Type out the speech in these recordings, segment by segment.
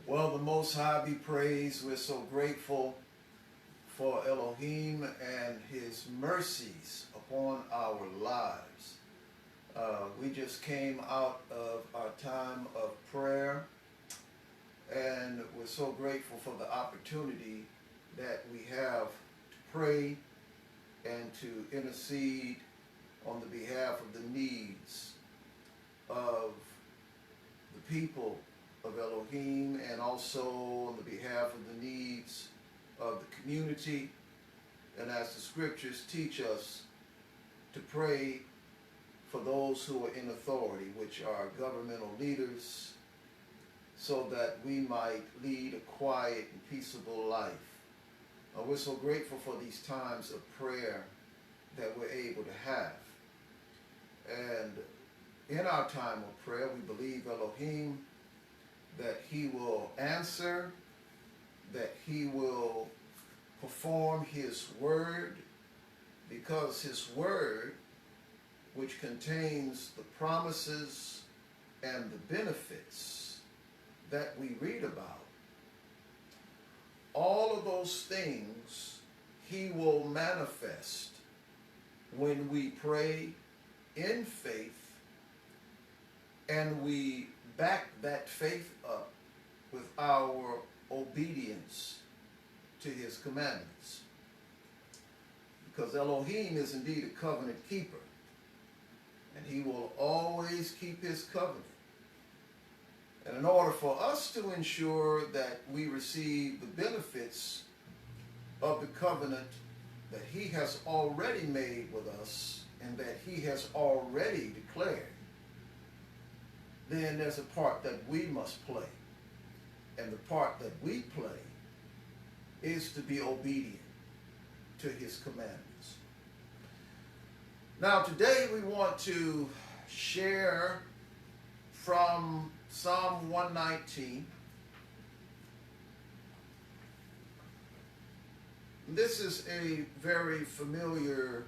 Well, the Most High be praised. We're so grateful for Elohim and His mercies upon our lives. We just came out of our time of prayer, and we're so grateful for the opportunity that we have to pray and to intercede on the behalf of the needs of the people of Elohim, and also on the behalf of the needs of the community. And as the scriptures teach us, to pray for those who are in authority, which are governmental leaders, so that we might lead a quiet and peaceable life. We're so grateful for these times of prayer that we're able to have. And in our time of prayer, we believe Elohim that He will answer, that He will perform His word, because His word, which contains the promises and the benefits that we read about, all of those things He will manifest when we pray in faith and we back that faith up with our obedience to His commandments. Because Elohim is indeed a covenant keeper, and He will always keep His covenant. And in order for us to ensure that we receive the benefits of the covenant that He has already made with us and that He has already declared, then there's a part that we must play. And the part that we play is to be obedient to His commandments. Now today we want to share from Psalm 119. This is a very familiar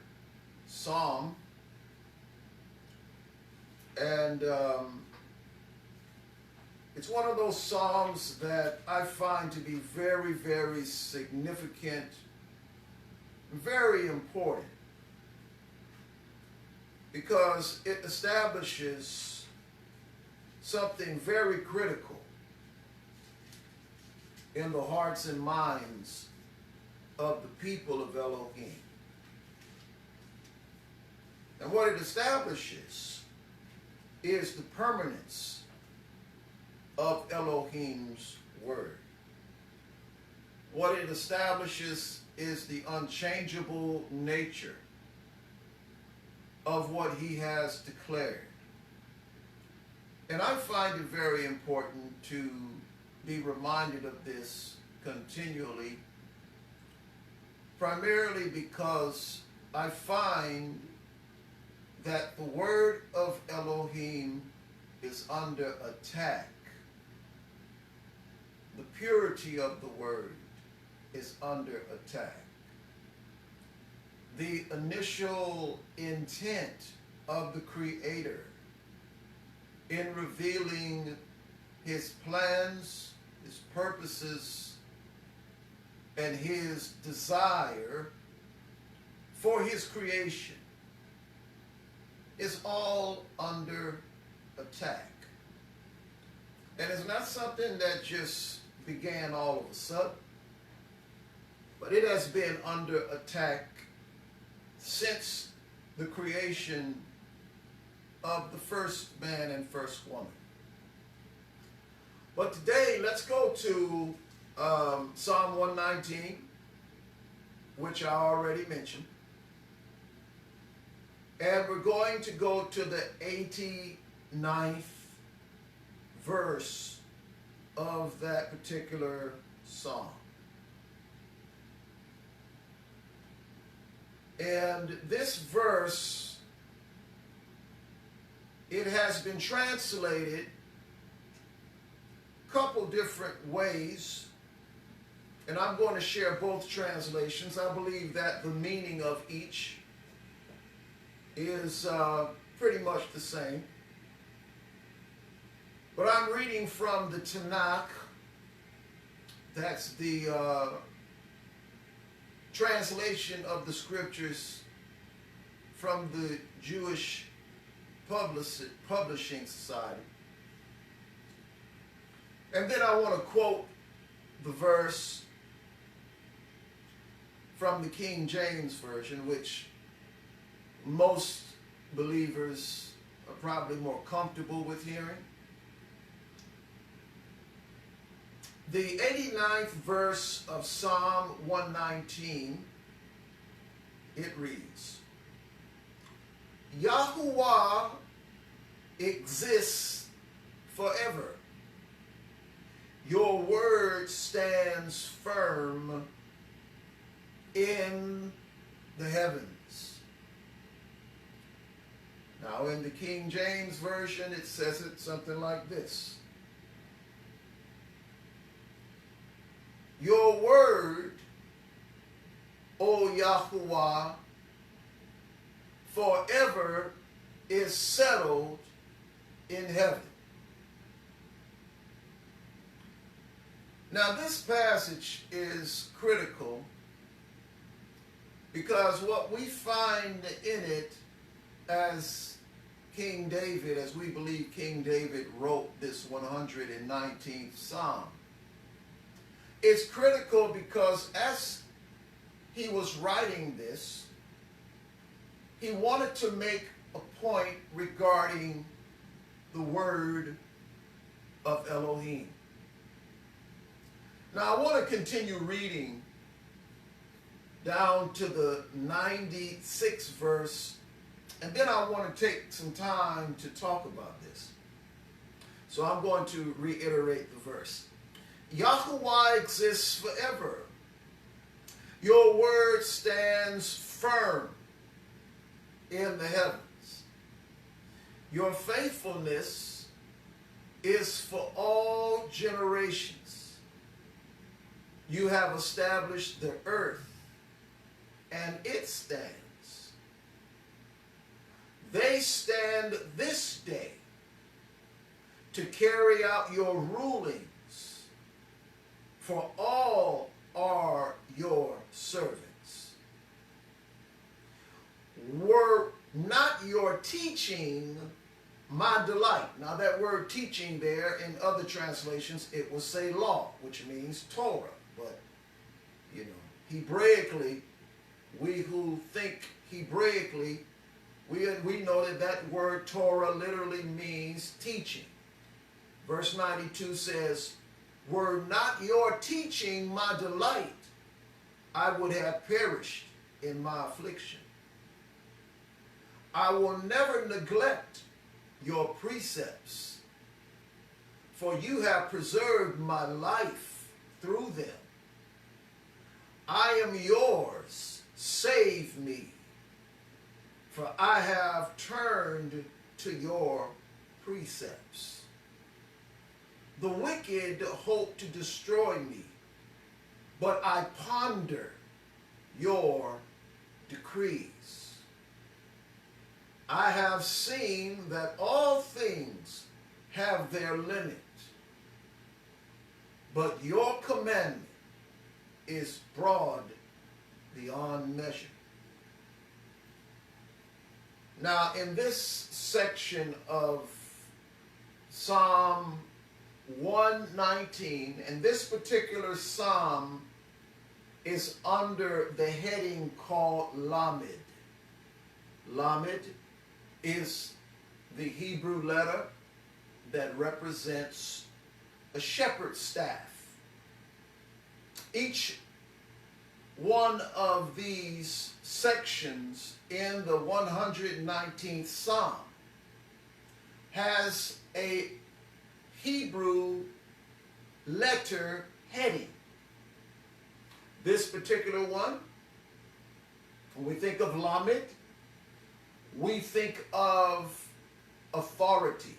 psalm, and it's one of those psalms that I find to be very, very significant, very important, because it establishes something very critical in the hearts and minds of the people of Elohim. And what it establishes is the permanence of Elohim's word. What it establishes is the unchangeable nature of what He has declared. And I find it very important to be reminded of this continually, primarily because I find that the word of Elohim is under attack. The purity of the word is under attack. The initial intent of the Creator in revealing His plans, His purposes, and His desire for His creation is all under attack. And it's not something that just began all of a sudden, but it has been under attack since the creation of the first man and first woman. But today, let's go to Psalm 119, which I already mentioned. And we're going to go to the 89th verse of that particular psalm. And this verse, it has been translated a couple different ways, and I'm going to share both translations. I believe that the meaning of each is pretty much the same. But I'm reading from the Tanakh, That's the translation of the scriptures from the Jewish Publishing Society. And then I want to quote the verse from the King James Version, which most believers are probably more comfortable with hearing. The 89th verse of Psalm 119, it reads, Yahuwah exists forever. Your word stands firm in the heavens. Now in the King James Version, it says it something like this. Your word, O Yahuwah, forever is settled in heaven. Now this passage is critical because what we find in it, as King David, as we believe King David wrote this 119th Psalm, it's critical because as he was writing this, he wanted to make a point regarding the word of Elohim. Now I want to continue reading down to the 96th verse, and then I want to take some time to talk about this. So I'm going to reiterate the verse. Yahuwah exists forever. Your word stands firm in the heavens. Your faithfulness is for all generations. You have established the earth, and it stands. They stand this day to carry out your rulings, for all are your servants. Were not your teaching my delight? Now that word teaching there, in other translations, it will say law, which means Torah. But, you know, Hebraically, we who think Hebraically, we know that that word Torah literally means teaching. Verse 92 says, were not your teaching my delight, I would have perished in my affliction. I will never neglect your precepts, for you have preserved my life through them. I am yours, save me, for I have turned to your precepts. The wicked hope to destroy me, but I ponder your decrees. I have seen that all things have their limit, but your commandment is broad beyond measure. Now, in this section of Psalm 119, and this particular psalm is under the heading called Lamed. Lamed is the Hebrew letter that represents a shepherd's staff. Each one of these sections in the 119th Psalm has a Hebrew letter heading. This particular one, when we think of Lamed, we think of authority,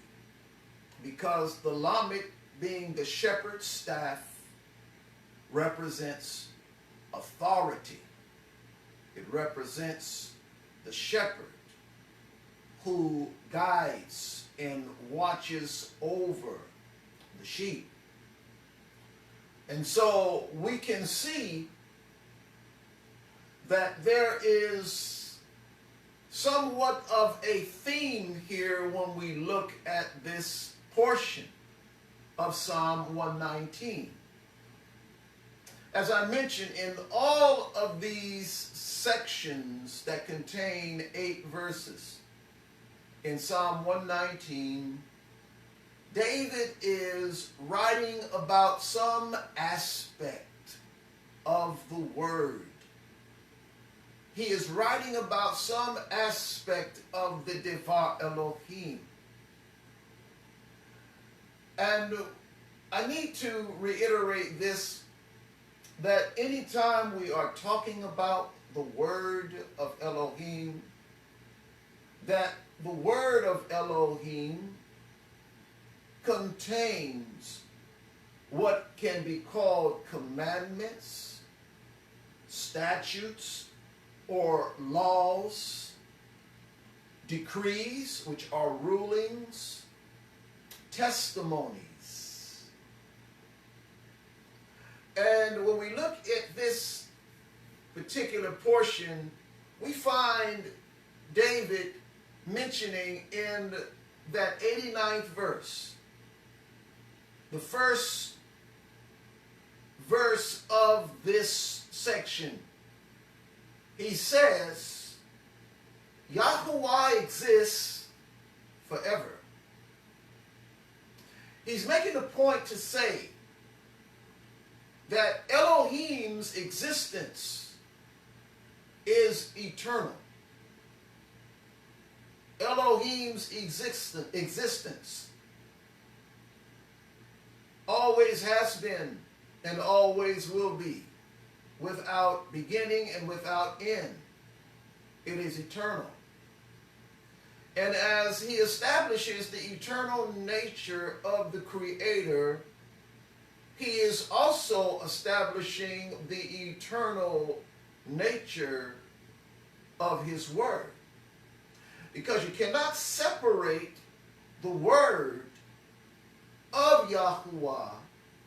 because the Lamed, being the shepherd's staff, represents authority. It represents the shepherd who guides and watches over the sheep. And so we can see that there is somewhat of a theme here when we look at this portion of Psalm 119. As I mentioned, in all of these sections that contain 8 verses in Psalm 119, David is writing about some aspect of the Word. He is writing about some aspect of the Devar Elohim. And I need to reiterate this, that anytime we are talking about the Word of Elohim, that the Word of Elohim contains what can be called commandments, statutes, or laws, decrees, which are rulings, testimonies. And when we look at this particular portion, we find David mentioning in that 89th verse, the first verse of this section, he says, Yahuwah exists forever. He's making a point to say that Elohim's existence is eternal. Elohim's existence always has been and always will be, without beginning and without end. It is eternal. And as he establishes the eternal nature of the Creator, he is also establishing the eternal nature of his Word. Because you cannot separate the Word of Yahuwah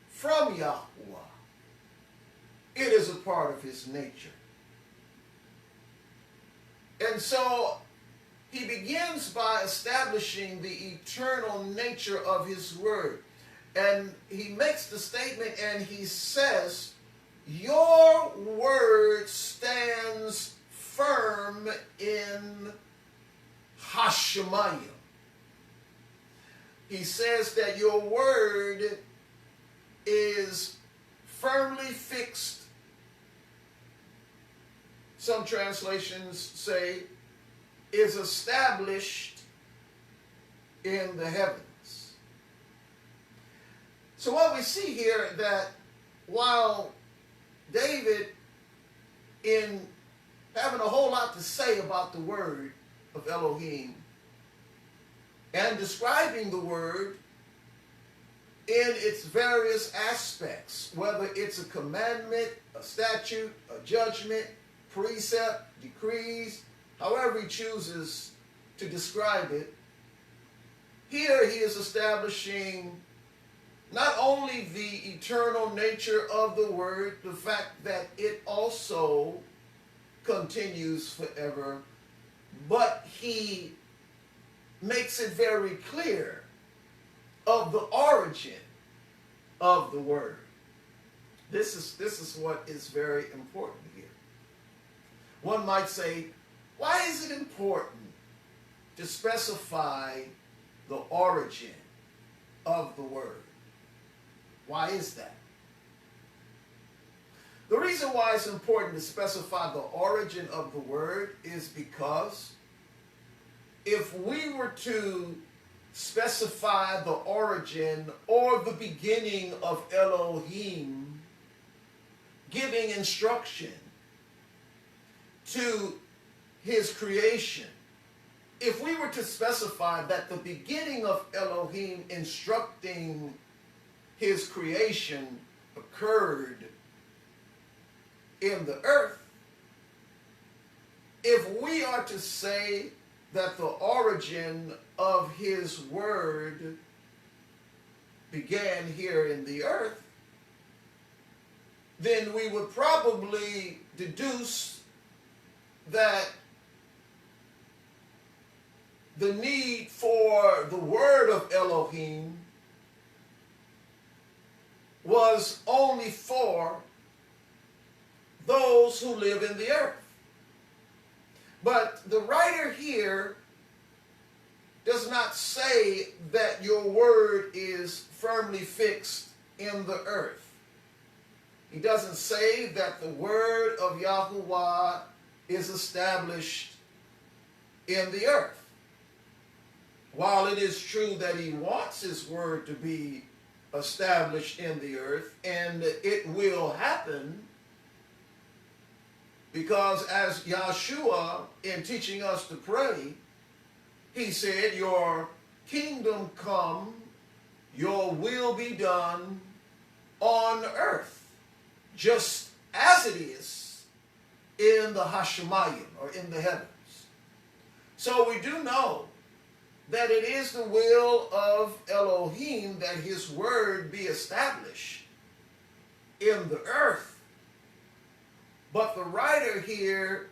from Yahuwah. It is a part of his nature. And so he begins by establishing the eternal nature of his Word. And he makes the statement and he says, your Word stands firm in Hashemayim. He says that your Word is firmly fixed. Some translations say is established in the heavens. So what we see here, that while David, in having a whole lot to say about the Word of Elohim and describing the Word in its various aspects, whether it's a commandment, a statute, a judgment, precept, decrees, however he chooses to describe it, here he is establishing not only the eternal nature of the Word, the fact that it also continues forever, but he makes it very clear of the origin of the Word. This is what is very important here. One might say, why is it important to specify the origin of the Word? Why is that? The reason why it's important to specify the origin of the Word is because if we were to specify the origin or the beginning of Elohim giving instruction to his creation, if we were to specify that the beginning of Elohim instructing his creation occurred in the earth, if we are to say that the origin of his Word began here in the earth, then we would probably deduce that the need for the word of Elohim was only for those who live in the earth. But the writer here does not say that your word is firmly fixed in the earth. He doesn't say that the word of Yahuwah is established in the earth. While it is true that he wants his word to be established in the earth, and it will happen, because as Yahshua, in teaching us to pray, he said, your kingdom come, your will be done on earth, just as it is in the Hashemayim, or in the heavens. So we do know that it is the will of Elohim that his word be established in the earth. But the writer here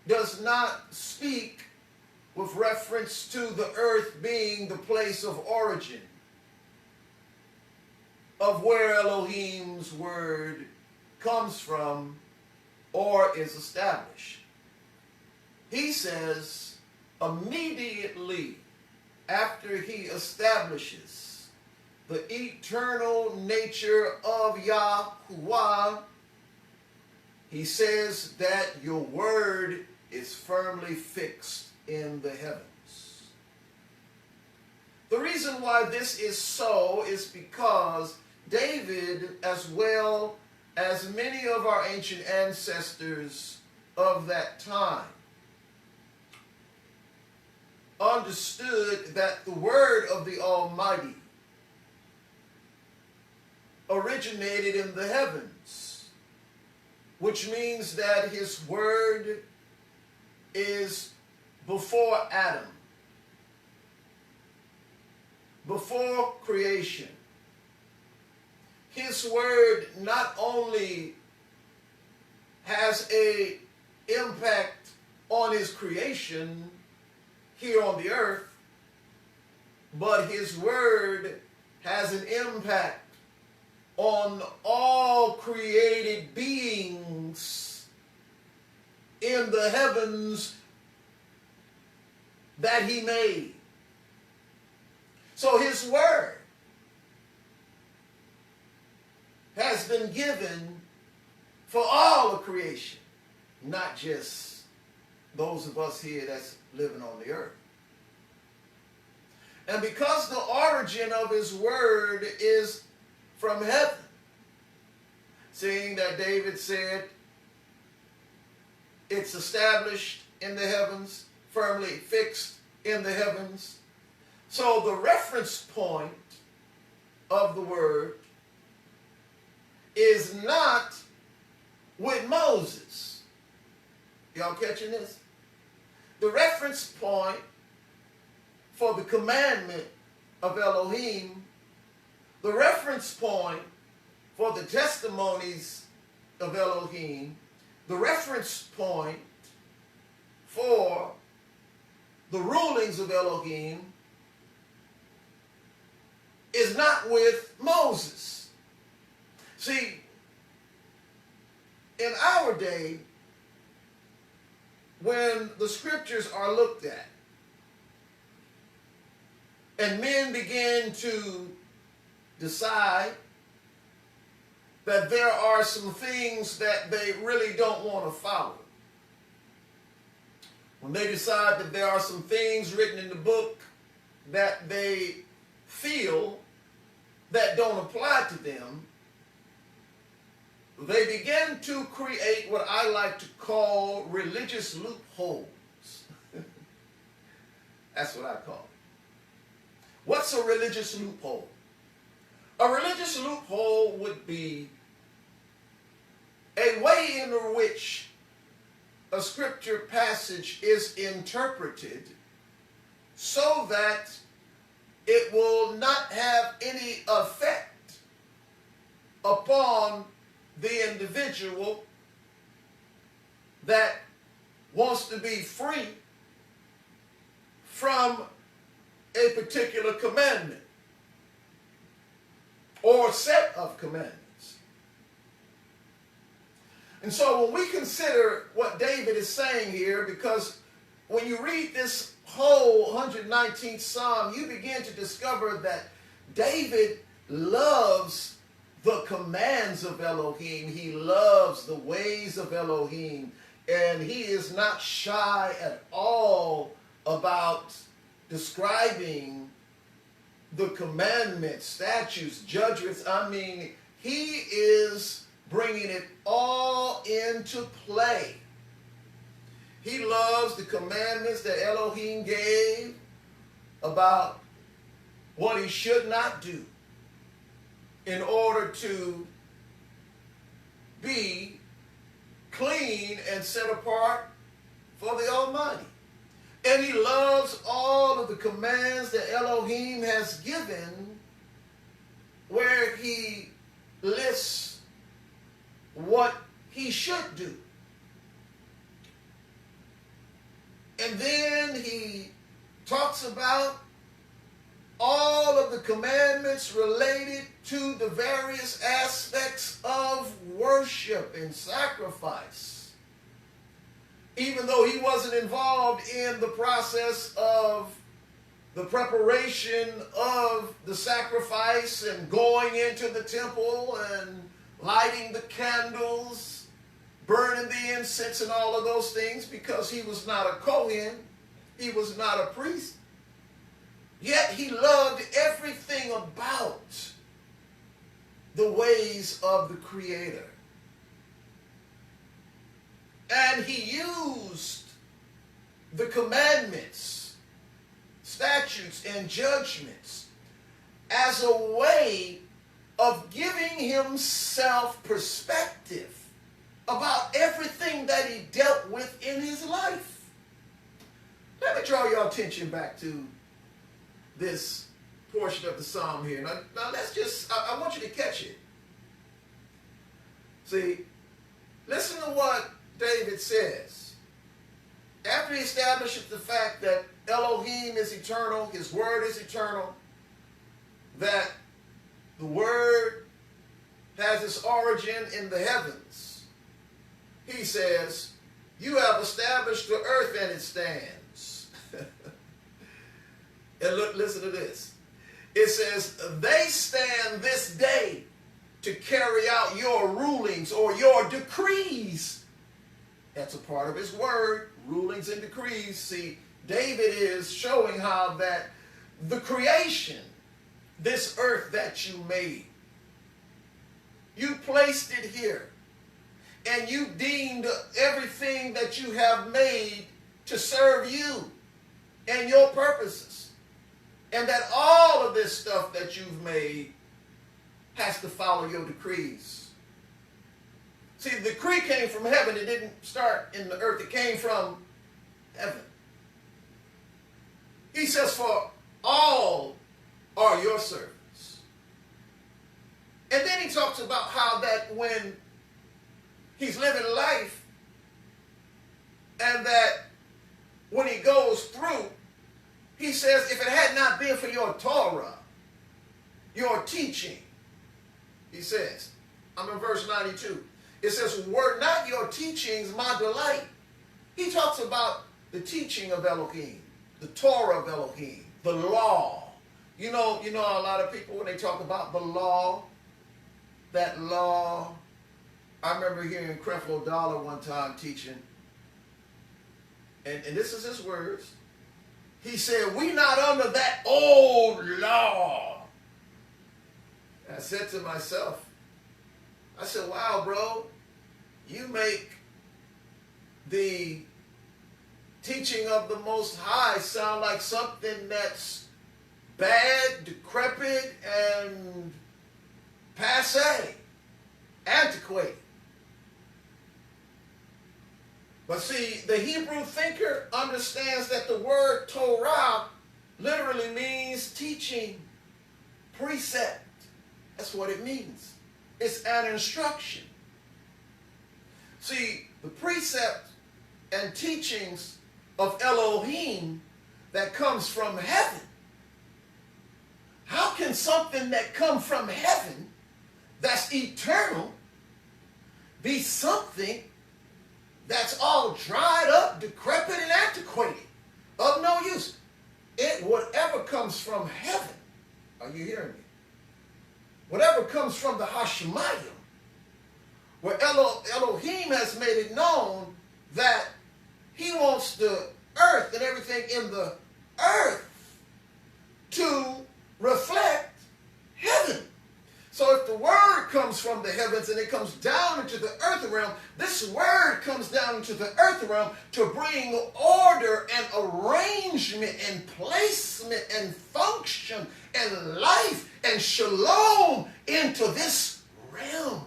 does not speak with reference to the earth being the place of origin of where Elohim's word comes from or is established. He says, immediately after he establishes the eternal nature of Yahuwah, he says that your word is firmly fixed in the heavens. The reason why this is so is because David, as well as many of our ancient ancestors of that time, understood that the word of the Almighty originated in the heavens, which means that his word is before Adam, before creation. His word not only has an impact on his creation here on the earth, but his word has an impact on all created beings in the heavens that he made. So his word has been given for all of creation, not just those of us here that's living on the earth. And because the origin of his word is from heaven, seeing that David said it's established in the heavens, firmly fixed in the heavens. So the reference point of the word is not with Moses. Y'all catching this? The reference point for the commandment of Elohim, the reference point for the testimonies of Elohim, the reference point for the rulings of Elohim is not with Moses. See, in our day, when the scriptures are looked at and men begin to decide that there are some things that they really don't want to follow, when they decide that there are some things written in the book that they feel that don't apply to them, they begin to create what I like to call religious loopholes. That's what I call it. What's a religious loophole? A religious loophole would be a way in which a scripture passage is interpreted so that it will not have any effect upon the individual that wants to be free from a particular commandment or set of commandments. And so when we consider what David is saying here, because when you read this whole 119th Psalm, you begin to discover that David loves the commands of Elohim. He loves the ways of Elohim. And he is not shy at all about describing the commandments, statutes, judgments. I mean, he is bringing it all into play. He loves the commandments that Elohim gave about what he should not do in order to be clean and set apart for the Almighty. And he loves all of the commands that Elohim has given, where he lists what he should do. And then he talks about all of the commandments related to the various aspects of worship and sacrifice. Even though he wasn't involved in the process of the preparation of the sacrifice and going into the temple and lighting the candles, burning the incense and all of those things, because he was not a Kohen, he was not a priest. Yet he loved everything about the ways of the Creator. And he used the commandments, statutes, and judgments as a way of giving himself perspective about everything that he dealt with in his life. Let me draw your attention back to this portion of the psalm here. Now let's just, I want you to catch it. See, listen to what David says. After he establishes the fact that Elohim is eternal, his word is eternal, that the word has its origin in the heavens, he says, you have established the earth and it stands. And look, listen to this. It says, they stand this day to carry out your rulings or your decrees. That's a part of his word, rulings and decrees. See, David is showing how that the creation, this earth that you made, you placed it here, and you deemed everything that you have made to serve you and your purposes. And that all of this stuff that you've made has to follow your decrees. See, the decree came from heaven. It didn't start in the earth. It came from heaven. He says, for all are your servants. And then he talks about how that when he's living life, and that when he goes through, he says, if it had not been for your Torah, your teaching, he says, I'm in verse 92. It says, were not your teachings my delight? He talks about the teaching of Elohim, the Torah of Elohim, the law. You know, a lot of people, when they talk about the law, that law, I remember hearing Creflo Dollar one time teaching, and this is his words. He said, we not under that old law. And I said to myself, I said, wow, bro, you make the teaching of the Most High sound like something that's bad, decrepit, and passé, antiquated. But see, the Hebrew thinker understands that the word Torah literally means teaching, precept. That's what it means. It's an instruction. See, the precepts and teachings of Elohim that comes from heaven. How can something that comes from heaven that's eternal be something that's all dried up, decrepit, and antiquated, of no use? Whatever comes from heaven, are you hearing me? Whatever comes from the Hashemayim, where Elohim has made it known that he wants the earth and everything in the earth to reflect heaven. So if the word comes from the heavens and it comes down into the earth realm, this word comes down into the earth realm to bring order and arrangement and placement and function and life and shalom into this realm.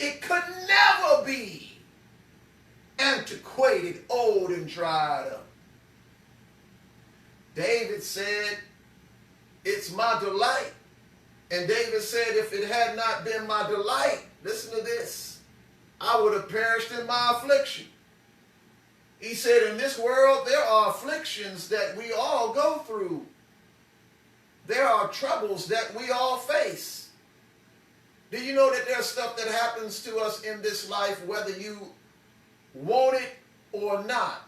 It could never be antiquated, old, and dried up. David said, "It's my delight." And David said, if it had not been my delight, listen to this, I would have perished in my affliction. He said, in this world, there are afflictions that we all go through. There are troubles that we all face. Do you know that there's stuff that happens to us in this life, whether you want it or not?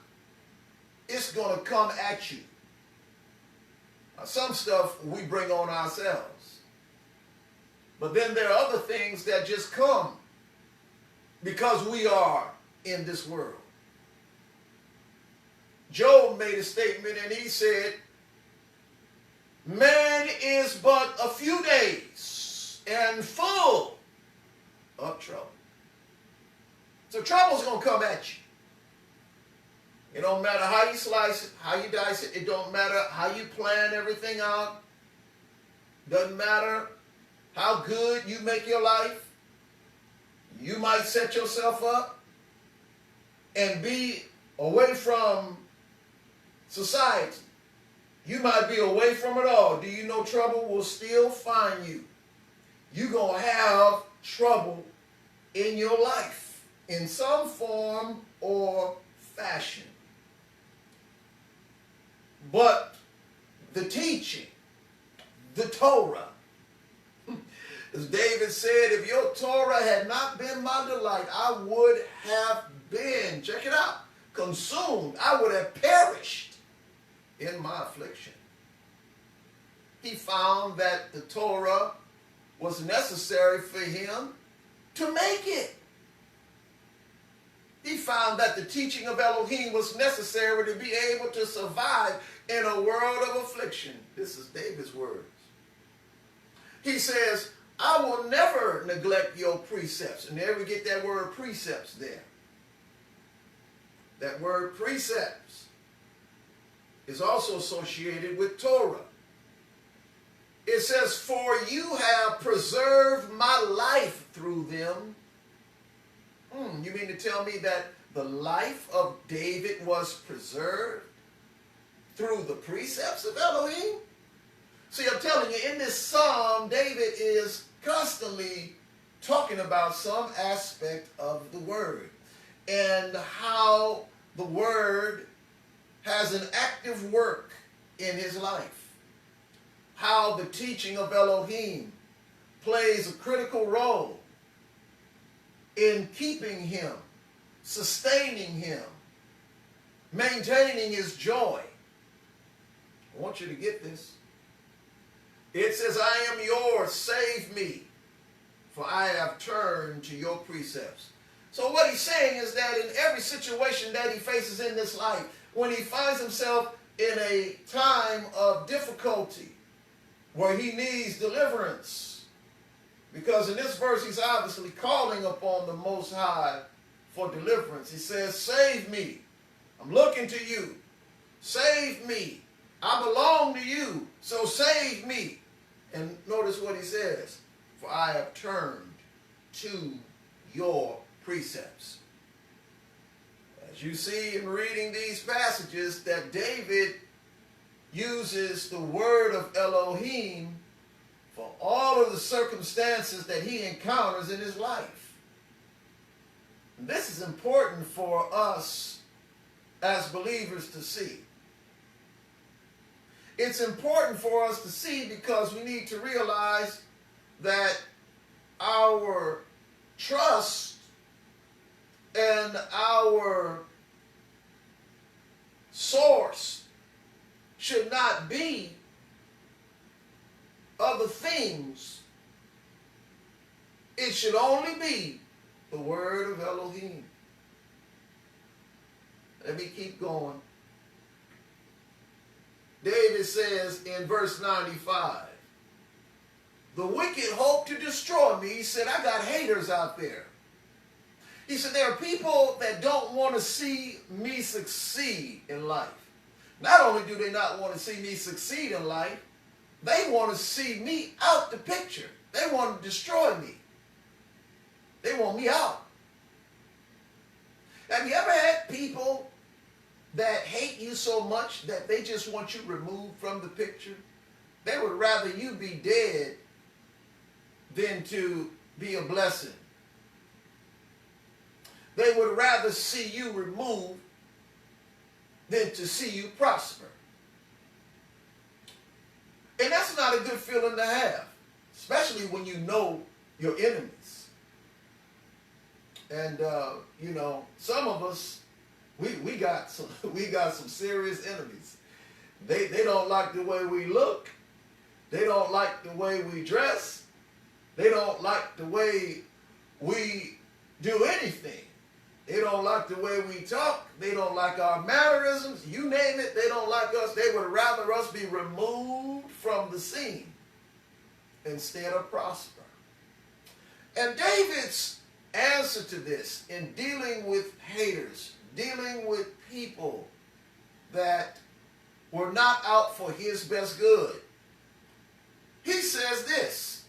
It's going to come at you. Now, some stuff we bring on ourselves. But then there are other things that just come because we are in this world. Job made a statement and he said, man is but a few days and full of trouble. So trouble's going to come at you. It don't matter how you slice it, how you dice it. It don't matter how you plan everything out. Doesn't matter how good you make your life. You might set yourself up and be away from society. You might be away from it all. Do you know trouble will still find you? You're going to have trouble in your life in some form or fashion. But the teaching, the Torah, as David said, if your Torah had not been my delight, I would have been, check it out, consumed. I would have perished in my affliction. He found that the Torah was necessary for him to make it. He found that the teaching of Elohim was necessary to be able to survive in a world of affliction. This is David's words. He says, I will never neglect your precepts. And there we get that word precepts there. That word precepts is also associated with Torah. It says, for you have preserved my life through them. You mean to tell me that the life of David was preserved through the precepts of Elohim? See, I'm telling you, in this psalm, David is constantly talking about some aspect of the word and how the word has an active work in his life. How the teaching of Elohim plays a critical role in keeping him, sustaining him, maintaining his joy. I want you to get this. It says, I am yours, save me, for I have turned to your precepts. So what he's saying is that in every situation that he faces in this life, when he finds himself in a time of difficulty, where he needs deliverance, because in this verse he's obviously calling upon the Most High for deliverance. He says, save me. I'm looking to you. Save me. I belong to you, so save me. And notice what he says, for I have turned to your precepts. As you see in reading these passages, that David uses the word of Elohim for all of the circumstances that he encounters in his life. This is important for us as believers to see. It's important for us to see because we need to realize that our trust and our source should not be other things. It should only be the word of Elohim. Let me keep going. David says in verse 95, the wicked hope to destroy me. He said, I got haters out there. He said, there are people that don't want to see me succeed in life. Not only do they not want to see me succeed in life, they want to see me out the picture. They want to destroy me. They want me out. Have you ever had people that hate you so much that they just want you removed from the picture? They would rather you be dead than to be a blessing. They would rather see you removed than to see you prosper. And that's not a good feeling to have, especially when you know your enemies. And, you know, some of us, we got some serious enemies. They don't like the way we look. They don't like the way we dress. They don't like the way we do anything. They don't like the way we talk. They don't like our mannerisms. You name it, they don't like us. They would rather us be removed from the scene instead of prosper. And David's answer to this in dealing with haters, dealing with people that were not out for his best good, he says this.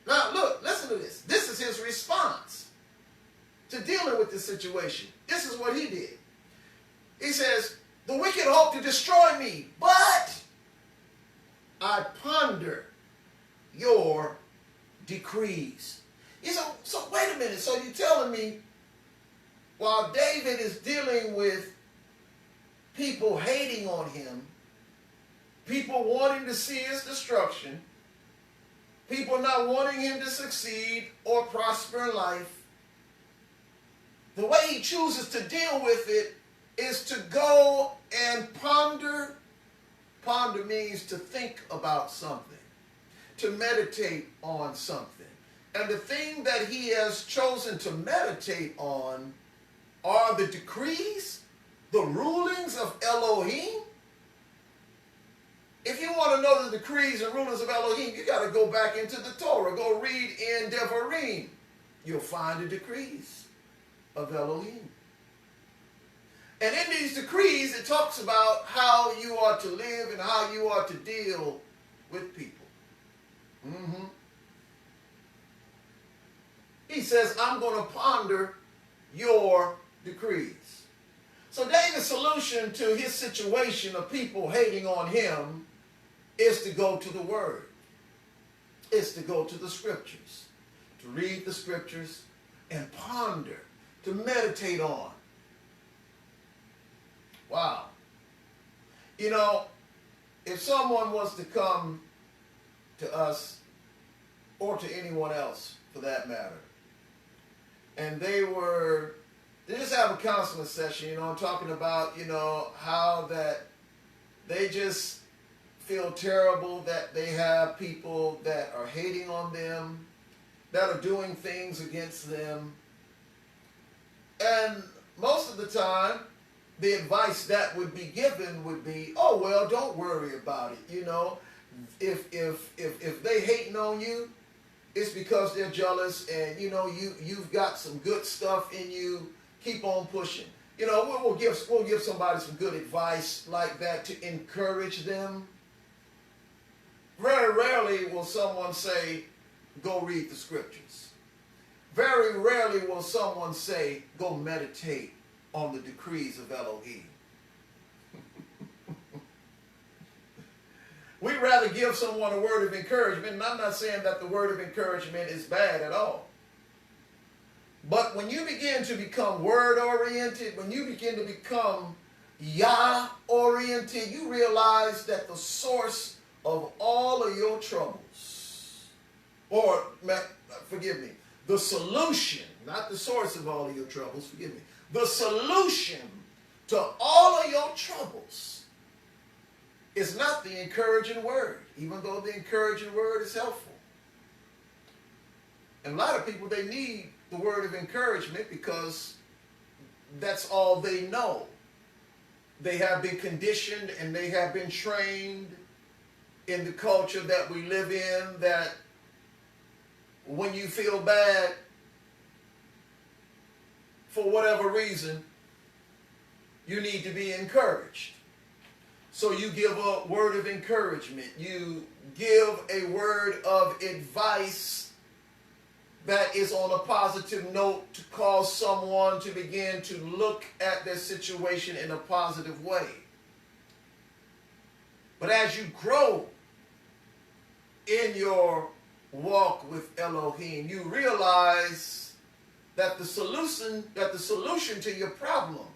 Now look, listen to this. This is his response to dealing with this situation. This is what he did. He says, the wicked hope to destroy me, but I ponder your decrees. So wait a minute. So you're telling me while David is dealing with people hating on him, people wanting to see his destruction, people not wanting him to succeed or prosper in life, the way he chooses to deal with it is to go and ponder. Ponder means to think about something, to meditate on something. And the thing that he has chosen to meditate on are the decrees, the rulings of Elohim. If you want to know the decrees and rulings of Elohim, you got to go back into the Torah. Go read in Devarim. You'll find the decrees of Elohim. And in these decrees, it talks about how you are to live and how you are to deal with people. He says, I'm going to ponder your decrees. So David's solution to his situation of people hating on him is to go to the Word. It's to go to the Scriptures, to read the Scriptures and ponder, to meditate on. Wow. You know, if someone was to come to us, or to anyone else for that matter, and they just have a counseling session, you know, talking about, you know, how that they just feel terrible that they have people that are hating on them, that are doing things against them. And most of the time, the advice that would be given would be, oh, well, don't worry about it. You know, if they hating on you, it's because they're jealous, and, you know, you've got some good stuff in you. Keep on pushing. You know, we'll give somebody some good advice like that to encourage them. Very rarely will someone say, go read the Scriptures. Very rarely will someone say, go meditate on the decrees of Elohim. We'd rather give someone a word of encouragement, and I'm not saying that the word of encouragement is bad at all. But when you begin to become word-oriented, when you begin to become Yah-oriented, you realize that the source of all of your troubles, or forgive me, the solution, not the source of all of your troubles, forgive me, the solution to all of your troubles is not the encouraging word, even though the encouraging word is helpful. And a lot of people, they need the word of encouragement because that's all they know. They have been conditioned and they have been trained in the culture that we live in, that when you feel bad for whatever reason, you need to be encouraged. So you give a word of encouragement. You give a word of advice that is on a positive note to cause someone to begin to look at their situation in a positive way. But as you grow in your walk with Elohim, you realize that the solution to your problem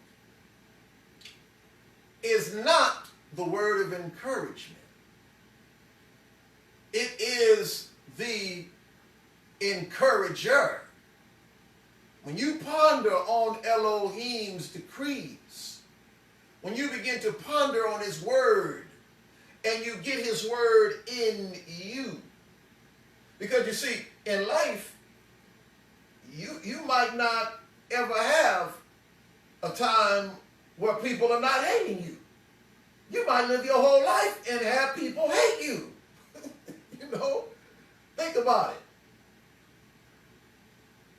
is not the word of encouragement. It is the encourager. When you ponder on Elohim's decrees, when you begin to ponder on his word, and you get his word in you, because you see, in life, you might not ever have a time where people are not hating you. You might live your whole life and have people hate you. You know, think about it.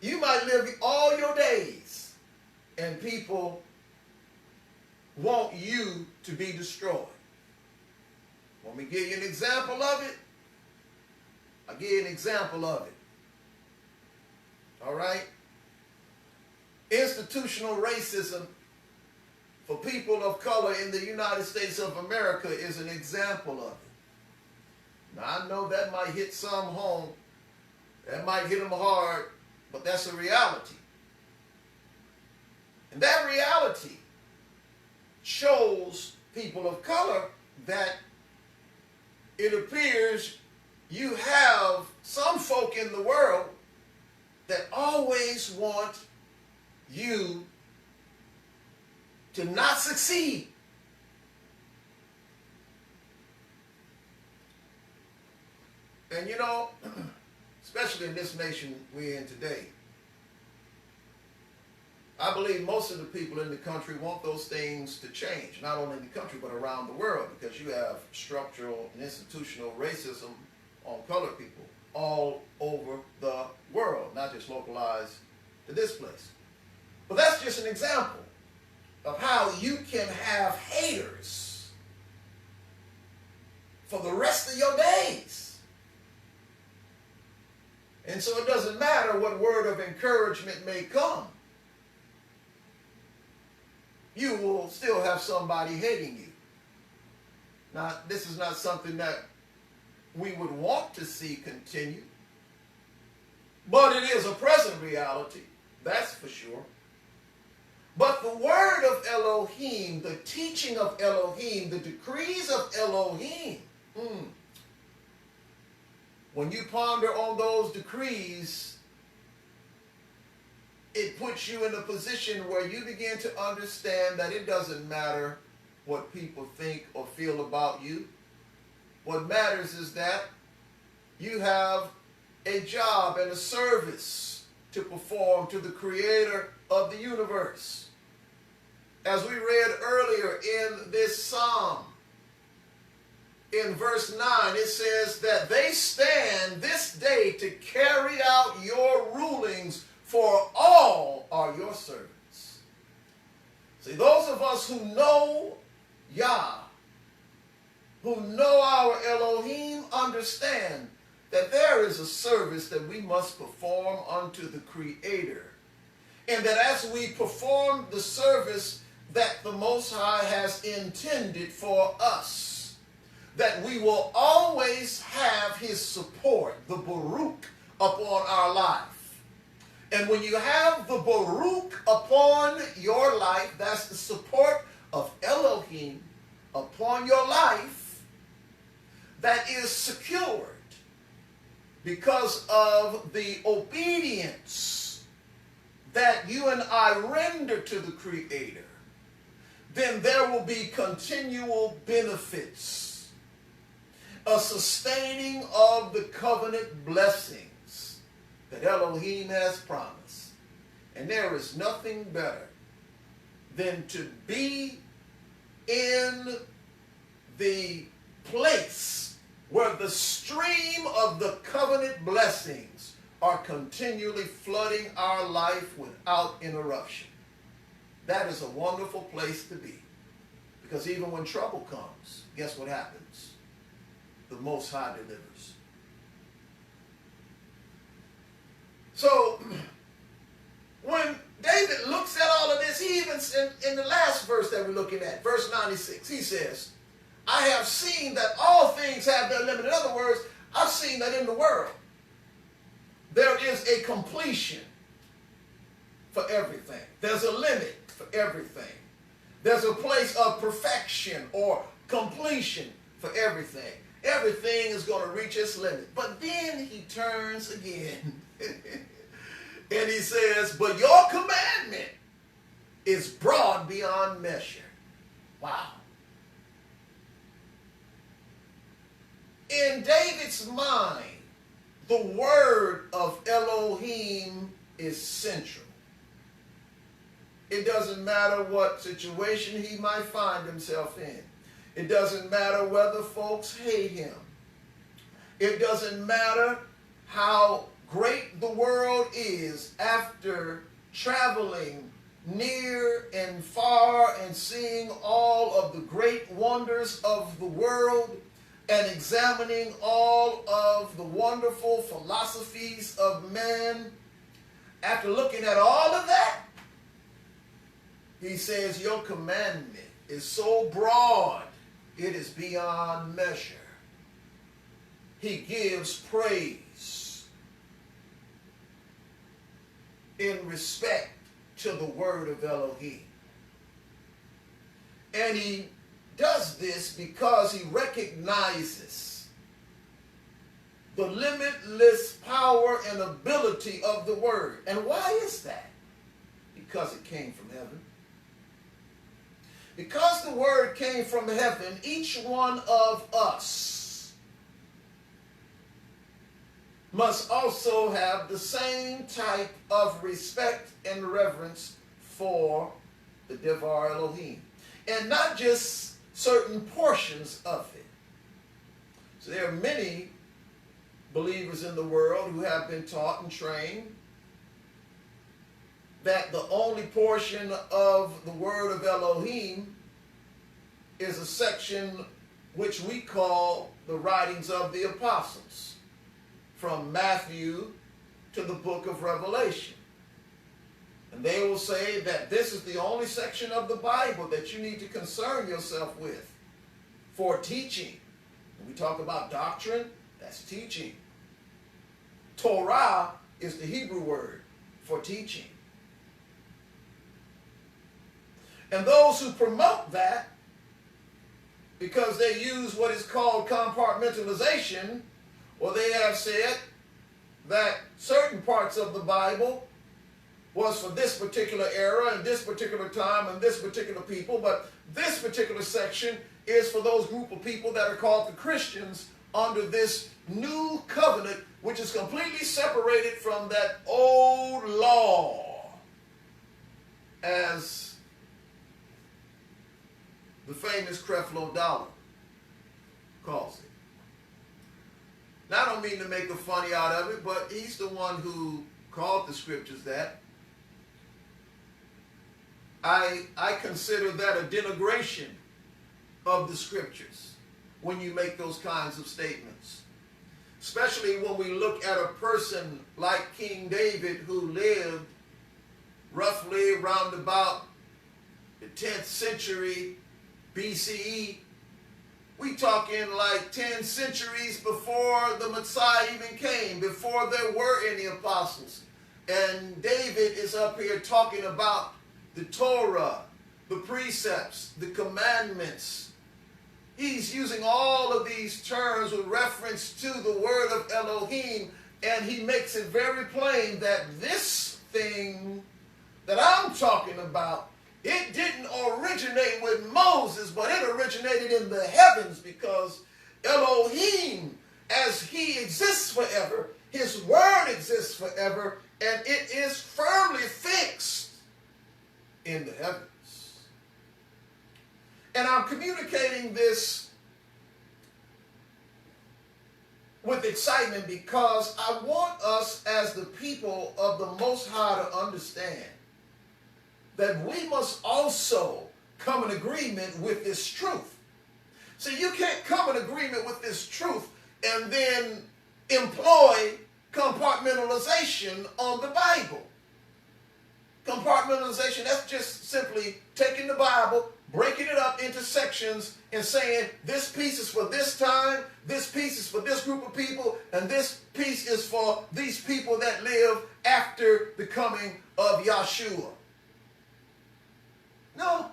You might live all your days and people want you to be destroyed. Want me to give you an example of it? I'll give you an example of it. All right? Institutional racism for people of color in the United States of America is an example of it. Now, I know that might hit some home. That might hit them hard, but that's a reality. And that reality shows people of color that it appears you have some folk in the world that always want you to not succeed. And you know, especially in this nation we're in today, I believe most of the people in the country want those things to change, not only in the country but around the world, because you have structural and institutional racism on colored people all over the world, not just localized to this place. But that's just an example of how you can have haters for the rest of your days. And so it doesn't matter what word of encouragement may come. You will still have somebody hating you. Now, this is not something that we would want to see continue, but it is a present reality, that's for sure. But the word of Elohim, the teaching of Elohim, the decrees of Elohim, when you ponder on those decrees, it puts you in a position where you begin to understand that it doesn't matter what people think or feel about you. What matters is that you have a job and a service to perform to the creator of the universe. As we read earlier in this psalm, in verse 9, it says that they stand this day to carry out your rulings, for all are your servants. See, those of us who know Yah, who know our Elohim, understand that there is a service that we must perform unto the Creator. And that as we perform the service that the Most High has intended for us, that we will always have his support, the Baruch, upon our life. And when you have the Baruch upon your life, that's the support of Elohim upon your life, that is secured because of the obedience that you and I render to the Creator, then there will be continual benefits, a sustaining of the covenant blessings that Elohim has promised. And there is nothing better than to be in the place where the stream of the covenant blessings are continually flooding our life without interruption. That is a wonderful place to be. Because even when trouble comes, guess what happens? The Most High delivers. So, when David looks at all of this, he even, in the last verse that we're looking at, verse 96, he says, I have seen that all things have their limit. In other words, I've seen that in the world there is a completion for everything. There's a limit for everything. There's a place of perfection or completion for everything. Everything is going to reach its limit. But then he turns again and he says, but your commandment is broad beyond measure. Wow. In David's mind, the word of Elohim is central. It doesn't matter what situation he might find himself in. It doesn't matter whether folks hate him. It doesn't matter how great the world is after traveling near and far and seeing all of the great wonders of the world and examining all of the wonderful philosophies of man. After looking at all of that, he says, your commandment is so broad, it is beyond measure. He gives praise in respect to the word of Elohim. And he does this because he recognizes the limitless power and ability of the word. And why is that? Because it came from heaven. Because the word came from heaven, each one of us must also have the same type of respect and reverence for the Devar Elohim. And not just certain portions of it. So there are many believers in the world who have been taught and trained that the only portion of the word of Elohim is a section which we call the writings of the apostles, from Matthew to the book of Revelation. And they will say that this is the only section of the Bible that you need to concern yourself with for teaching. When we talk about doctrine, that's teaching. Torah is the Hebrew word for teaching. And those who promote that, because they use what is called compartmentalization, or they have said that certain parts of the Bible was for this particular era and this particular time and this particular people, but this particular section is for those group of people that are called the Christians under this new covenant, which is completely separated from that old law, as the famous Creflo Dollar calls it. Now, I don't mean to make a funny out of it, but he's the one who called the scriptures that. I consider that a denigration of the scriptures when you make those kinds of statements. Especially when we look at a person like King David, who lived roughly around about the 10th century BCE. We talking like 10 centuries before the Messiah even came, before there were any apostles, And David is up here talking about the Torah, the precepts, the commandments. He's using all of these terms with reference to the word of Elohim, and he makes it very plain that this thing that I'm talking about, it didn't originate with Moses, but it originated in the heavens, because Elohim, as he exists forever, his word exists forever, and it is firmly fixed in the heavens. And I'm communicating this with excitement because I want us as the people of the Most High to understand that we must also come in agreement with this truth. See, you can't come in agreement with this truth and then employ compartmentalization on the Bible. Compartmentalization, that's just simply taking the Bible, breaking it up into sections and saying this piece is for this time, this piece is for this group of people, and this piece is for these people that live after the coming of Yahshua. No.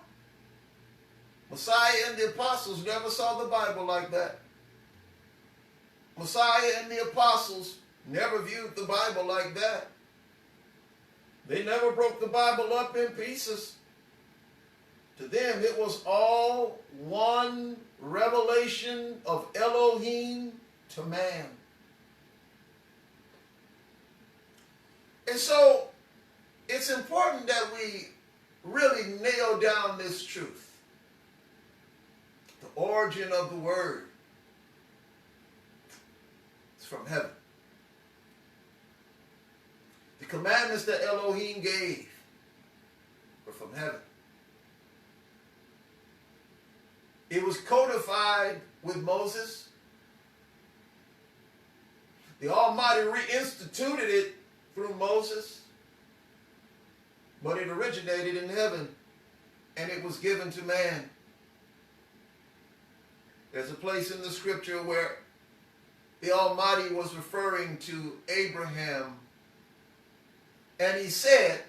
Messiah and the apostles never saw the Bible like that. Messiah and the apostles never viewed the Bible like that. They never broke the Bible up in pieces. To them, it was all one revelation of Elohim to man. And so, it's important that we really nail down this truth. The origin of the word is from heaven. The commandments that Elohim gave were from heaven. It was codified with Moses. The Almighty reinstituted it through Moses. But it originated in heaven, and it was given to man. There's a place in the scripture where the Almighty was referring to Abraham, and he said,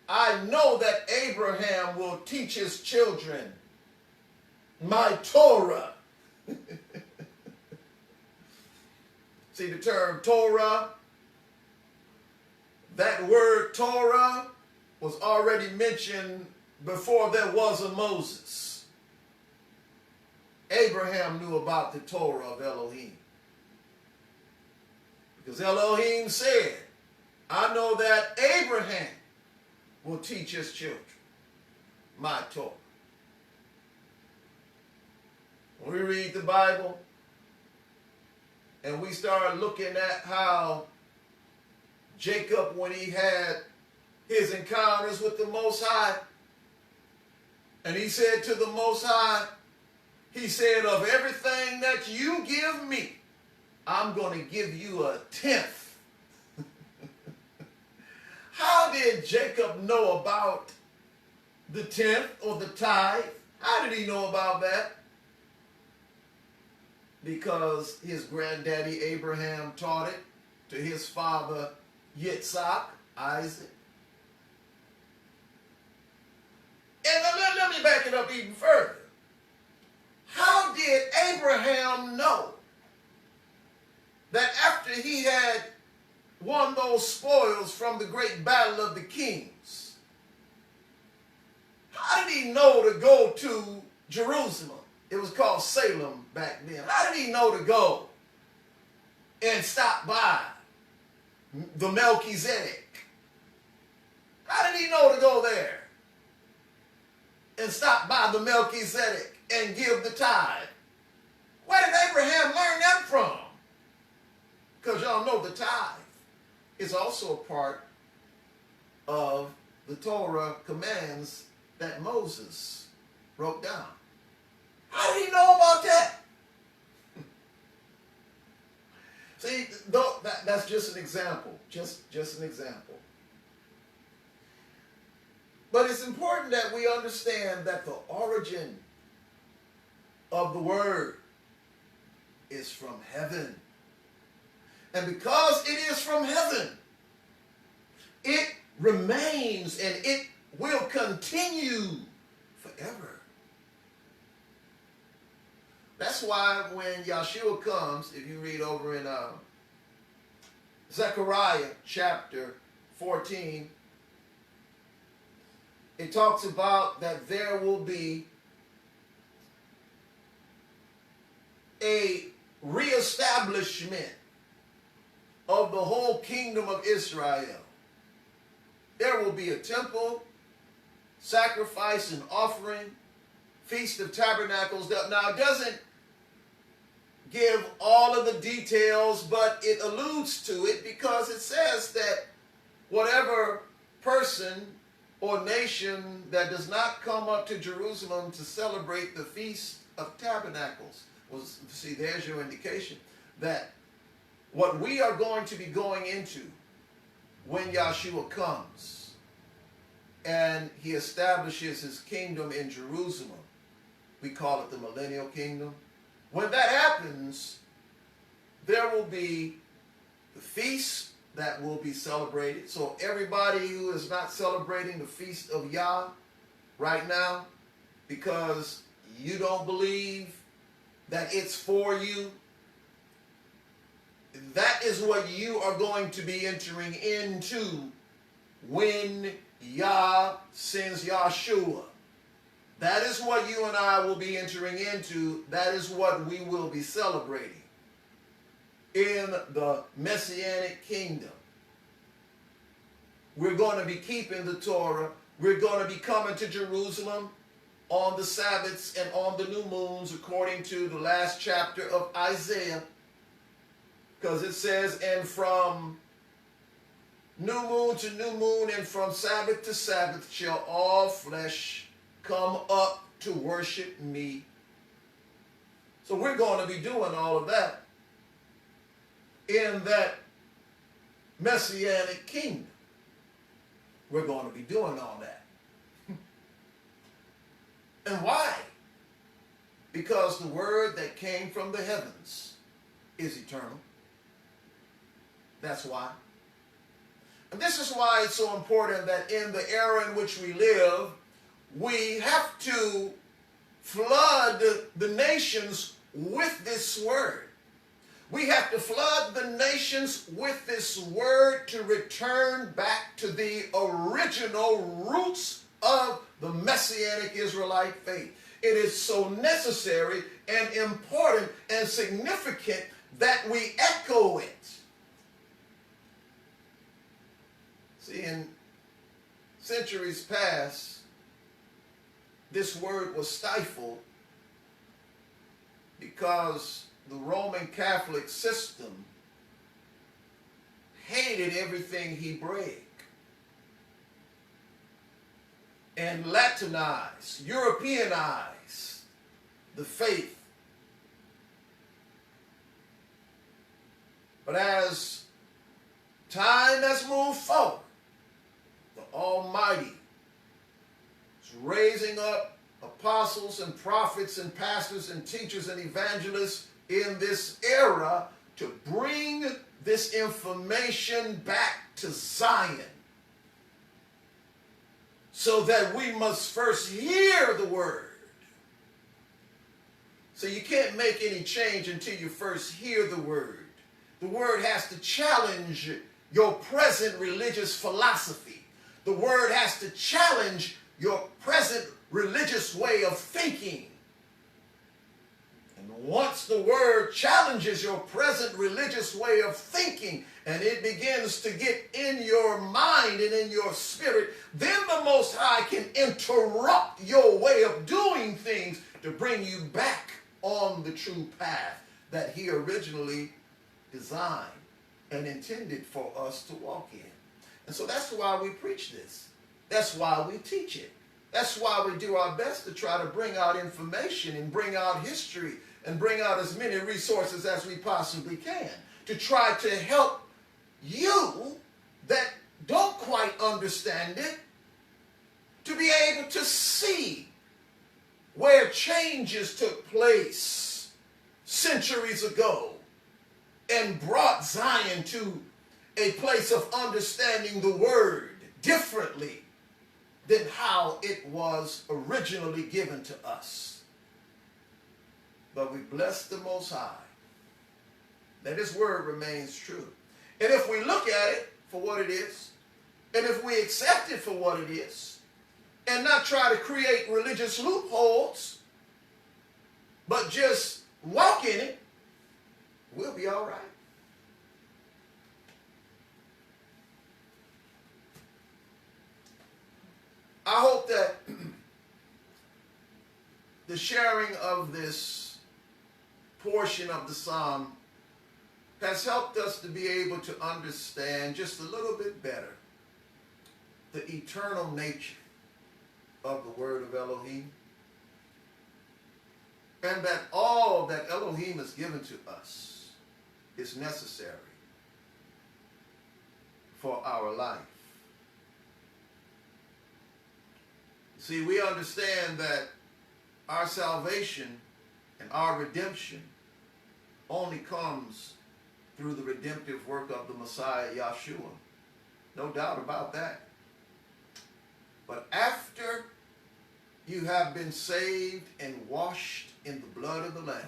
I know that Abraham will teach his children my Torah. See the term Torah? That word Torah was already mentioned before there was a Moses. Abraham knew about the Torah of Elohim. Because Elohim said, I know that Abraham will teach his children my Torah. When we read the Bible and we start looking at how Jacob, when he had his encounters with the Most High, and he said to the Most High, he said, of everything that you give me, I'm going to give you a tenth. How did Jacob know about the tenth or the tithe? How did he know about that? Because his granddaddy Abraham taught it to his father Yitzhak, Isaac. And let me back it up even further. How did Abraham know that after he had won those spoils from the great battle of the kings, how did he know to go to Jerusalem? It was called Salem back then. How did he know to go and stop by the Melchizedek? How did he know to go there and stop by the Melchizedek and give the tithe? Where did Abraham learn that from? Because y'all know the tithe is also a part of the Torah commands that Moses wrote down. How did he know about that? See, that's just an example. Just an example. But it's important that we understand that the origin of the word is from heaven. And because it is from heaven, it remains and it will continue forever. That's why when Yahshua comes, if you read over in Zechariah chapter 14, it talks about that there will be a reestablishment of the whole kingdom of Israel. There will be a temple, sacrifice and offering, Feast of Tabernacles. Now, it doesn't give all of the details, but it alludes to it because it says that whatever person or nation that does not come up to Jerusalem to celebrate the Feast of Tabernacles, well, see, there's your indication that what we are going to be going into when Yahshua comes and he establishes his kingdom in Jerusalem, we call it the millennial kingdom. When that happens, there will be the feast that will be celebrated. So everybody who is not celebrating the Feast of Yah right now because you don't believe that it's for you, that is what you are going to be entering into when Yah sends Yahshua. That is what you and I will be entering into. That is what we will be celebrating in the Messianic kingdom. We're going to be keeping the Torah. We're going to be coming to Jerusalem on the Sabbaths and on the new moons according to the last chapter of Isaiah. Because it says, and from new moon to new moon and from Sabbath to Sabbath shall all flesh come up to worship me. So we're going to be doing all of that in that Messianic kingdom. We're going to be doing all that. And why? Because the word that came from the heavens is eternal. That's why. And this is why it's so important that in the era in which we live, we have to flood the nations with this word. We have to flood the nations with this word to return back to the original roots of the Messianic Israelite faith. It is so necessary and important and significant that we echo it. See, in centuries past, this word was stifled because the Roman Catholic system hated everything Hebraic and Latinized, Europeanized the faith. But as time has moved forward, the Almighty is raising up apostles and prophets and pastors and teachers and evangelists in this era to bring this information back to Zion, so that we must first hear the word. So you can't make any change until you first hear the word. The word has to challenge your present religious philosophy. The word has to challenge your present religious way of thinking. And once the word challenges your present religious way of thinking and it begins to get in your mind and in your spirit, then the Most High can interrupt your way of doing things to bring you back on the true path that he originally designed and intended for us to walk in. And so that's why we preach this. That's why we teach it. That's why we do our best to try to bring out information and bring out history and bring out as many resources as we possibly can to try to help you that don't quite understand it to be able to see where changes took place centuries ago and brought Zion to a place of understanding the word differently than how it was originally given to us. But we bless the Most High that his word remains true. And if we look at it for what it is, and if we accept it for what it is, and not try to create religious loopholes, but just walk in it, we'll be all right. I hope that the sharing of this portion of the psalm has helped us to be able to understand just a little bit better the eternal nature of the word of Elohim, and that all that Elohim has given to us is necessary for our life. See, we understand that our salvation and our redemption only comes through the redemptive work of the Messiah, Yahshua. No doubt about that. But after you have been saved and washed in the blood of the Lamb,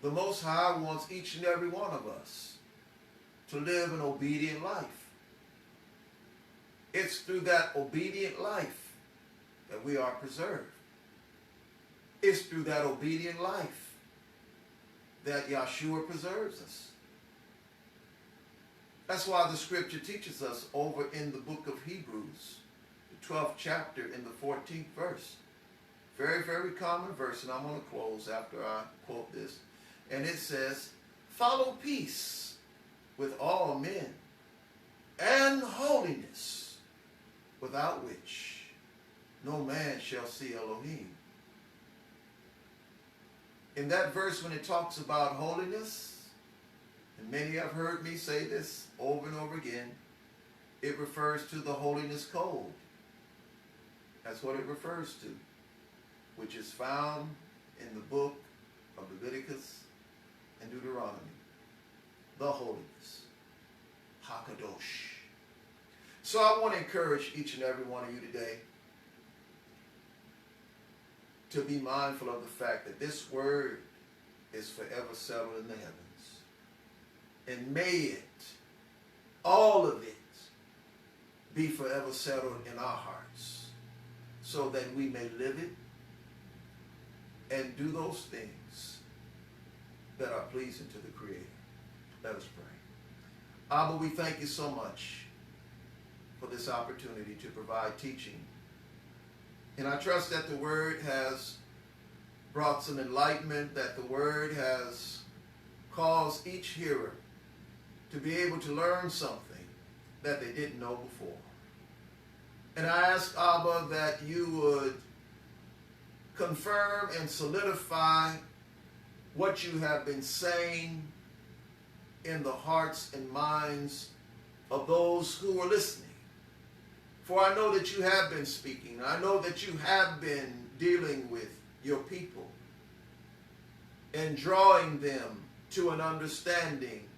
the Most High wants each and every one of us to live an obedient life. It's through that obedient life that we are preserved. It's through that obedient life that Yahshua preserves us. That's why the scripture teaches us over in the book of Hebrews, the 12th chapter in the 14th verse. Very, very common verse, and I'm going to close after I quote this. And it says, "Follow peace with all men and holiness, without which no man shall see Elohim." In that verse, when it talks about holiness, and many have heard me say this over and over again, it refers to the holiness code. That's what it refers to, which is found in the book of Leviticus and Deuteronomy. The holiness, Hakadosh. So I want to encourage each and every one of you today to be mindful of the fact that this word is forever settled in the heavens. And may it, all of it, be forever settled in our hearts, so that we may live it and do those things that are pleasing to the Creator. Let us pray. Abba, we thank you so much for this opportunity to provide teaching. And I trust that the word has brought some enlightenment, that the word has caused each hearer to be able to learn something that they didn't know before. And I ask, Abba, that you would confirm and solidify what you have been saying in the hearts and minds of those who are listening. For I know that you have been speaking. I know that you have been dealing with your people and drawing them to an understanding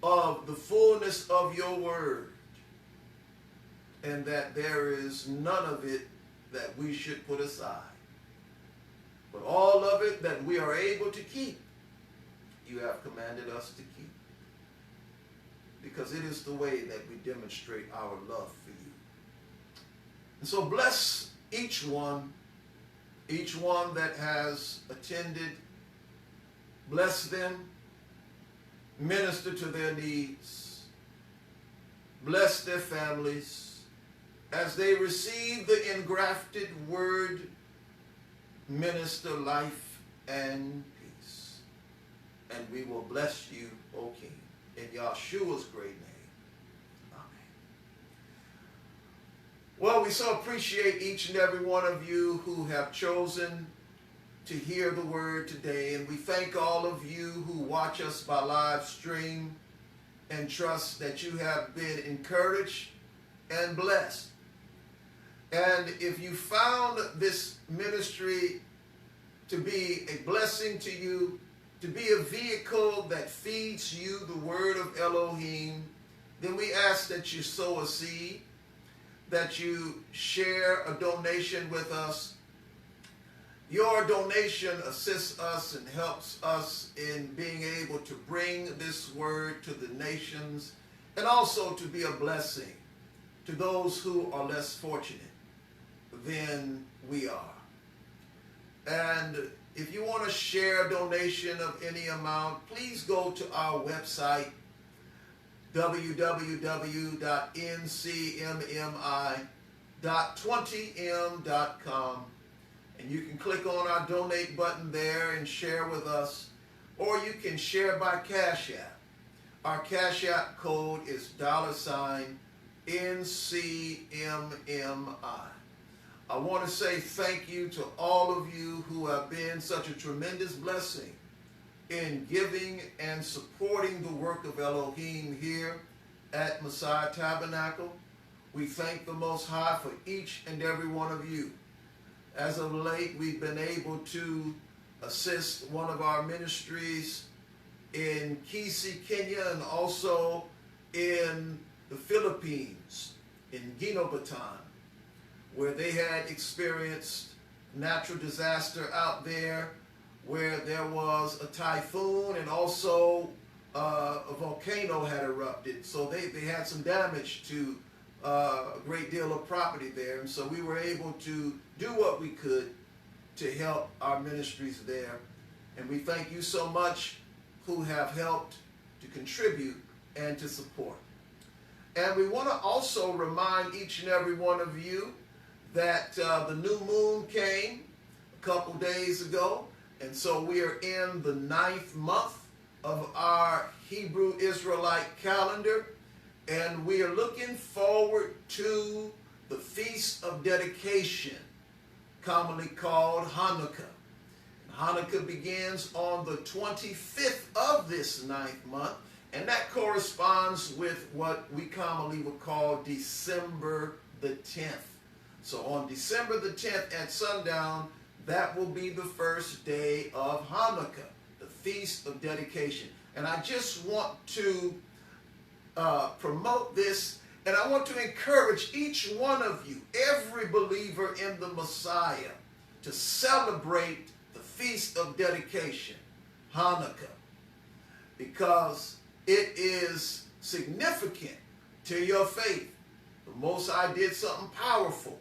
of the fullness of your word, and that there is none of it that we should put aside, but all of it that we are able to keep, you have commanded us to keep, because it is the way that we demonstrate our love for you. And so bless each one that has attended. Bless them. Minister to their needs. Bless their families as they receive the engrafted word. Minister life and peace. And we will bless you, O King, in Yahshua's great name. Amen. Well, we so appreciate each and every one of you who have chosen to hear the word today. And we thank all of you who watch us by live stream, and trust that you have been encouraged and blessed. And if you found this ministry to be a blessing to you, to be a vehicle that feeds you the word of Elohim, then we ask that you sow a seed, that you share a donation with us. Your donation assists us and helps us in being able to bring this word to the nations and also to be a blessing to those who are less fortunate than we are. And if you want to share a donation of any amount, please go to our website, www.ncmmi.20m.com, and you can click on our donate button there and share with us, or you can share by Cash App. Our Cash App code is $NCMMI. I want to say thank you to all of you who have been such a tremendous blessing in giving and supporting the work of Elohim here at Messiah Tabernacle. We thank the Most High for each and every one of you. As of late, we've been able to assist one of our ministries in Kisii, Kenya, and also in the Philippines, in Guinea-Baton, where they had experienced natural disaster out there, where there was a typhoon and also a volcano had erupted. So they had some damage to a great deal of property there. And so we were able to do what we could to help our ministries there. And we thank you so much who have helped to contribute and to support. And we want to also remind each and every one of you that the new moon came a couple days ago, and so we are in the 9th month of our Hebrew Israelite calendar, and we are looking forward to the Feast of Dedication, commonly called Hanukkah. Hanukkah begins on the 25th of this 9th month, and that corresponds with what we commonly would call December the 10th. So on December the 10th at sundown, that will be the first day of Hanukkah, the Feast of Dedication. And I just want to promote this, and I want to encourage each one of you, every believer in the Messiah, to celebrate the Feast of Dedication, Hanukkah, because it is significant to your faith. The Most High did something powerful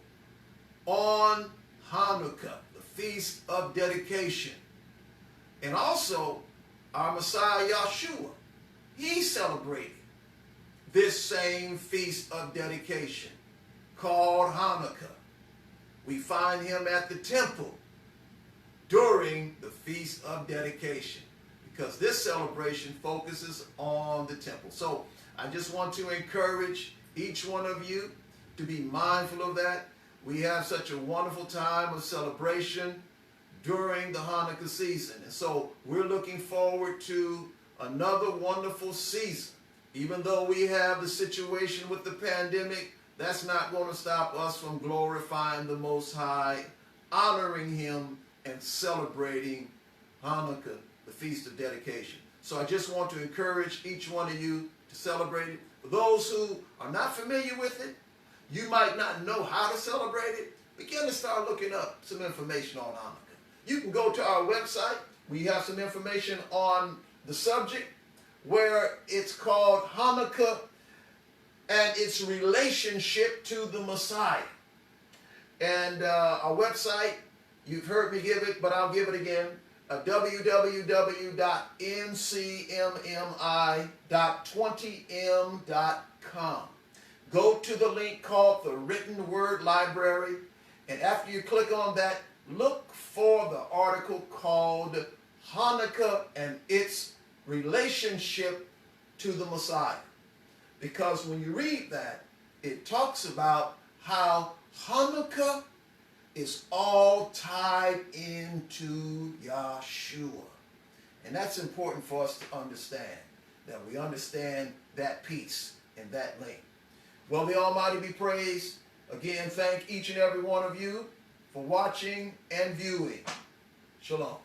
on Hanukkah, the Feast of Dedication. And also, our Messiah Yeshua, he celebrated this same Feast of Dedication called Hanukkah. We find him at the temple during the Feast of Dedication, because this celebration focuses on the temple. So I just want to encourage each one of you to be mindful of that. We have such a wonderful time of celebration during the Hanukkah season. And so we're looking forward to another wonderful season. Even though we have the situation with the pandemic, that's not going to stop us from glorifying the Most High, honoring him, and celebrating Hanukkah, the Feast of Dedication. So I just want to encourage each one of you to celebrate it. For those who are not familiar with it, you might not know how to celebrate it, begin to start looking up some information on Hanukkah. You can go to our website. We have some information on the subject, where it's called Hanukkah and its relationship to the Messiah. And our website, you've heard me give it, but I'll give it again, www.ncmmi.20m.com. Go to the link called the Written Word Library, and after you click on that, look for the article called Hanukkah and its relationship to the Messiah. Because when you read that, it talks about how Hanukkah is all tied into Yeshua. And that's important for us to understand, that we understand that piece and that link. Well, the Almighty be praised. Again, thank each and every one of you for watching and viewing. Shalom.